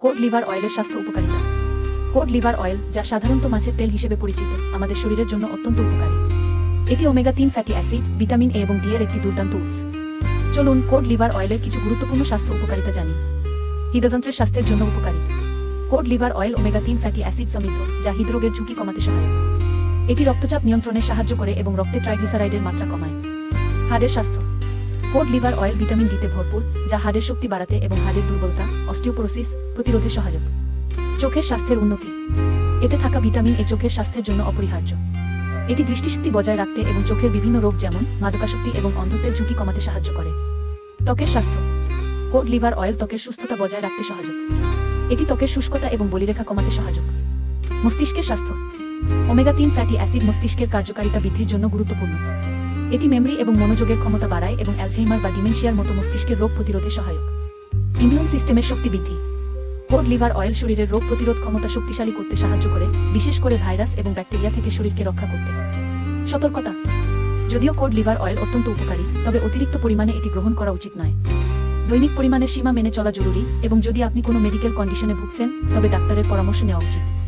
Code liver অয়েলের স্বাস্থ্য উপকারিতা। কোড লিভার অয়েল, যা সাধারণত মাছের তেল হিসেবে পরিচিত, আমাদের শরীরের জন্য অত্যন্ত উপকারী। এটি omega-3 fatty acid, vitamin A এবং ডি এর একটি দুর্দান্ত উৎস। চলুন কোড লিভার অয়েলের কিছু গুরুত্বপূর্ণ স্বাস্থ্য উপকারিতা জানি। হৃদযন্ত্রের স্বাস্থ্যের জন্য উপকারী। Code liver oil omega-3 fatty acid সমৃদ্ধ, যা হৃদরোগের ঝুঁকি কমাতে সহায়ক। এটি রক্তচাপ নিয়ন্ত্রণে সাহায্য করে এবং রক্তে ট্রাইগ্লিসারাইডের মাত্রা কমায়। হাড়ের স্বাস্থ্য। কোড লিভার অয়েল ভিটামিন ডিতে ভরপুর, যা হাড়ের শক্তি বাড়াতে এবং হাড়ের দুর্বলতা, অস্টিওপোরোসিস প্রতিরোধে সহায়ক। চোখের স্বাস্থ্যের উন্নতি। এতে থাকা ভিটামিন এ চোখের স্বাস্থ্যের জন্য অপরিহার্য। এটি দৃষ্টিশক্তি বজায় রাখতে এবং চোখের বিভিন্ন রোগ যেমন মাদকাসক্তি এবং অন্ধত্বের ঝুঁকি কমাতে সাহায্য করে। ত্বকের স্বাস্থ্য। কোড লিভার অয়েল ত্বকের সুস্থতা বজায় রাখতে সহায়ক। এটি ত্বকের শুষ্কতা এবং বলিরেখা কমাতে সহায়ক। মস্তিষ্কের স্বাস্থ্য। ওমেগা-3 ফ্যাটি অ্যাসিড মস্তিষ্কের কার্যকারিতা বৃদ্ধির জন্য গুরুত্বপূর্ণ। এটি মেমরি এবং মনোযোগের ক্ষমতা বাড়ায় এবং অ্যালঝেইমার বা ডিমেনশিয়ার মতো মস্তিষ্কের রোগ প্রতিরোধে সহায়ক। ইমিউন সিস্টেমের শক্তি বৃদ্ধি। কোড লিভার অয়েল শরীরের রোগ প্রতিরোধ ক্ষমতা শক্তিশালী করতে সাহায্য করে, বিশেষ করে ভাইরাস এবং ব্যাকটেরিয়া থেকে শরীরকে রক্ষা করতে। সতর্কতা। যদিও কোড লিভার অয়েল অত্যন্ত উপকারী, তবে অতিরিক্ত পরিমাণে এটি গ্রহণ করা উচিত নয়। দৈনিক পরিমাণের সীমা মেনে চলা জরুরি এবং যদি আপনি কোনো মেডিকেল কন্ডিশনে ভুগছেন, তবে ডাক্তারের পরামর্শ নেওয়া উচিত।